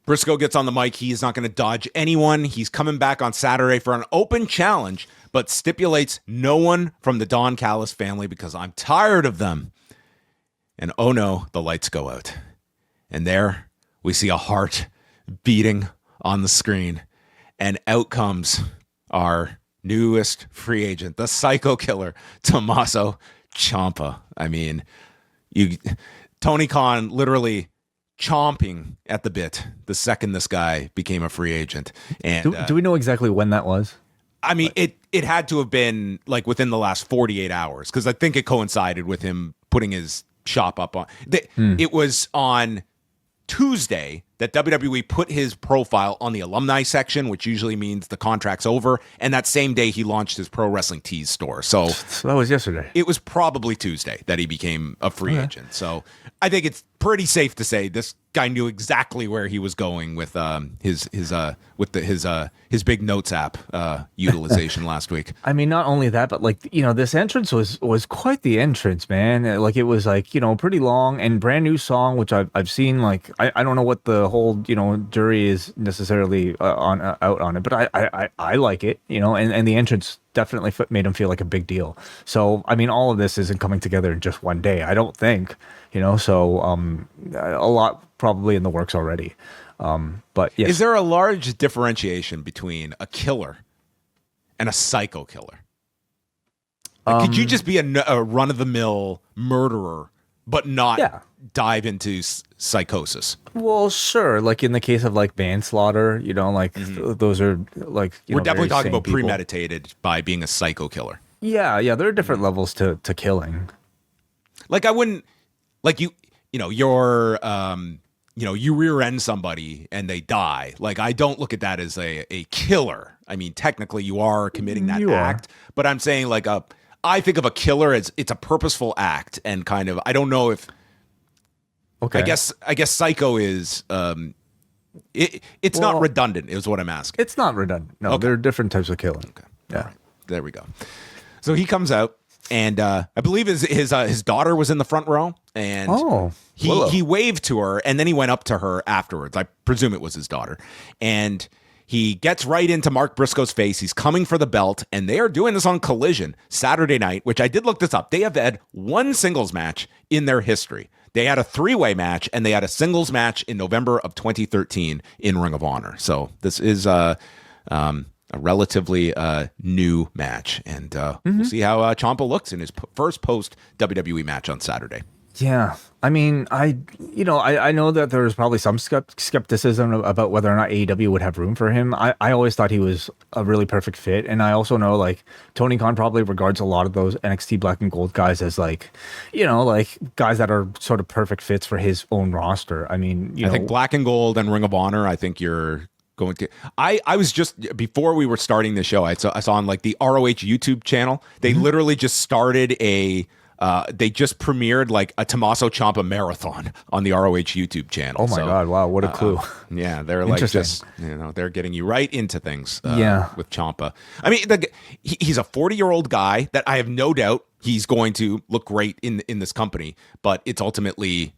Briscoe gets on the mic. He is not going to dodge anyone. He's coming back on Saturday for an open challenge, but stipulates no one from the Don Callis family because I'm tired of them. And oh no, the lights go out. And there we see a heart beating on the screen. And out comes our newest free agent, the psycho killer, Tommaso Ciampa. I mean, Tony Khan literally chomping at the bit the second this guy became a free agent. And do we know exactly when that was? I mean, it had to have been like within the last 48 hours because I think it coincided with him putting his shop up on. It was on Tuesday that WWE put his profile on the alumni section, which usually means the contract's over. And that same day he launched his Pro Wrestling Tees store. So that was yesterday. It was probably Tuesday that he became a free agent. So I think it's pretty safe to say this guy knew exactly where he was going with his big notes app utilization last week. I mean, not only that, but like, this entrance was quite the entrance, man. Like it was like, pretty long and brand new song, which I've seen. Like I don't know what the whole jury is necessarily out on it, but I like it, and the entrance definitely made him feel like a big deal. So I mean, all of this isn't coming together in just one day, I don't think. So a lot probably in the works already. But yes. Is there a large differentiation between a killer and a psycho killer? Like, could you just be a run-of-the-mill murderer, but not dive into psychosis? Well, sure. Like in the case of like manslaughter, those are like we're definitely talking about people. premeditated by being a psycho killer. Yeah, there are different levels to killing. Like I wouldn't like you rear end somebody and they die. Like I don't look at that as a killer. I mean, technically you are committing that act, but I'm saying like I think of a killer as it's a purposeful act and kind of, I don't know if, I guess psycho is, it's not redundant is what I'm asking. It's not redundant. No, there are different types of killing. Okay. Yeah. Right. There we go. So he comes out and I believe his daughter was in the front row and he waved to her and then he went up to her afterwards. I presume it was his daughter. And he gets right into Mark Briscoe's face. He's coming for the belt, and they are doing this on Collision Saturday night, which I did look this up. They have had one singles match in their history. They had a three-way match, and they had a singles match in November of 2013 in Ring of Honor. So this is a relatively new match, and we'll see how Ciampa looks in his first post-WWE match on Saturday. Yeah, I mean, I know that there's probably some skepticism about whether or not AEW would have room for him. I always thought he was a really perfect fit, and I also know like Tony Khan probably regards a lot of those NXT Black and Gold guys as like guys that are sort of perfect fits for his own roster. I mean, I think Black and Gold and Ring of Honor. I think you're going to. I was just before we were starting the show. I saw on like the ROH YouTube channel. They literally just started they just premiered like a Tommaso Ciampa marathon on the ROH YouTube channel. Oh my God. Wow. What a clue. Yeah. They're like just, they're getting you right into things with Ciampa. I mean, he's a 40-year-old guy that I have no doubt he's going to look great in this company, but it's ultimately,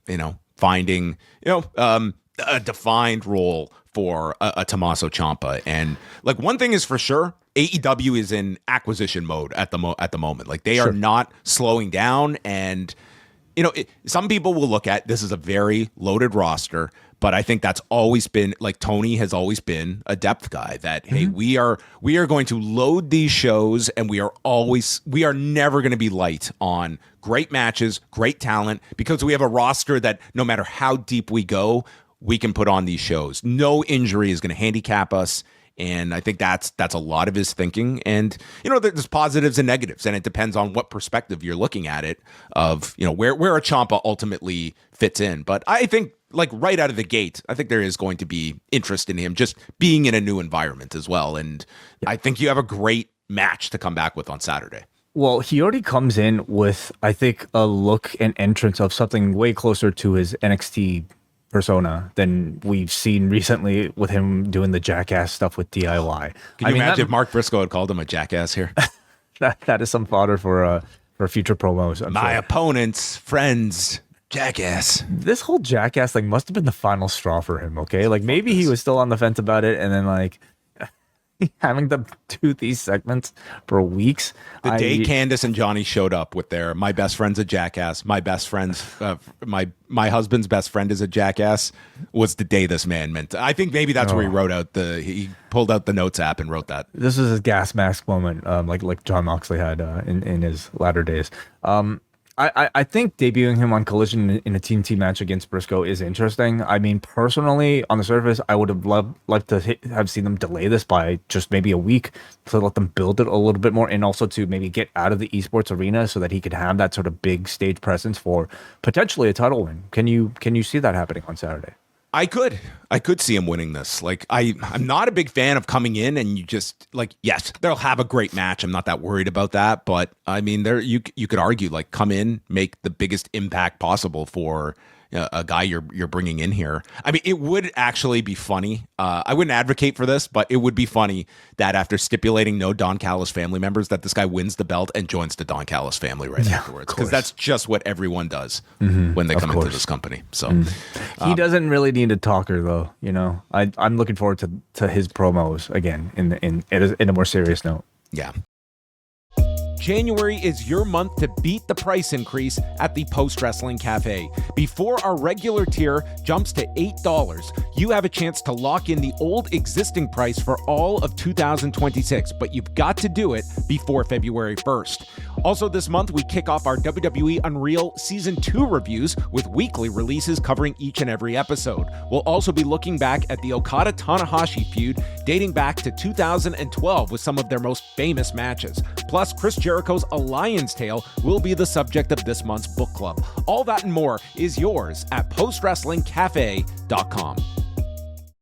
finding, a defined role for a Tommaso Ciampa. And like one thing is for sure, AEW is in acquisition mode at the moment. Like they are not slowing down. And, some people will look at this as a very loaded roster, but I think that's always been like Tony has always been a depth guy that, hey, we are going to load these shows and we are never going to be light on great matches, great talent, because we have a roster that no matter how deep we go, we can put on these shows. No injury is going to handicap us. And I think that's a lot of his thinking. And, there's positives and negatives, and it depends on what perspective you're looking at it of, where a Ciampa ultimately fits in. But I think like right out of the gate, I think there is going to be interest in him just being in a new environment as well. And I think you have a great match to come back with on Saturday. Well, he already comes in with, I think, a look and entrance of something way closer to his NXT persona than we've seen recently with him doing the jackass stuff with DIY. Can you imagine if Mark Briscoe had called him a jackass here? that is some fodder for future promos. My opponent's friends Jackass. This whole Jackass thing must have been the final straw for him, okay? Like, maybe he was still on the fence about it, and then, like, having to do these segments for weeks. The day Candace and Johnny showed up with their "my best friend's a jackass," my best friend's my husband's best friend is a jackass was the day this man meant. I think maybe that's where he pulled out the notes app and wrote that. This was his gas mask moment, like John Moxley had in his latter days. I think debuting him on Collision in a Team match against Briscoe is interesting. I mean, personally, on the surface, I would have loved to have seen them delay this by just maybe a week to let them build it a little bit more, and also to maybe get out of the esports arena so that he could have that sort of big stage presence for potentially a title win. Can you see that happening on Saturday? I could see him winning this. Like, I'm not a big fan of coming in and you just like, yes, they'll have a great match. I'm not that worried about that. But I mean, you could argue, like, come in, make the biggest impact possible for a guy you're bringing in here. I mean, it would actually be funny. I wouldn't advocate for this, but it would be funny that after stipulating no Don Callis family members, that this guy wins the belt and joins the Don Callis family afterwards. Because that's just what everyone does when they come into this company. So he doesn't really need a talker, though. You know, I'm looking forward to his promos again in a more serious note. Yeah. January is your month to beat the price increase at the Post Wrestling Cafe. Before our regular tier jumps to $8, you have a chance to lock in the old existing price for all of 2026, but you've got to do it before February 1st. Also this month, we kick off our WWE Unreal Season 2 reviews with weekly releases covering each and every episode. We'll also be looking back at the Okada-Tanahashi feud dating back to 2012 with some of their most famous matches. Plus, Chris Jericho's A Lion's Tale will be the subject of this month's book club. All that and more is yours at postwrestlingcafe.com.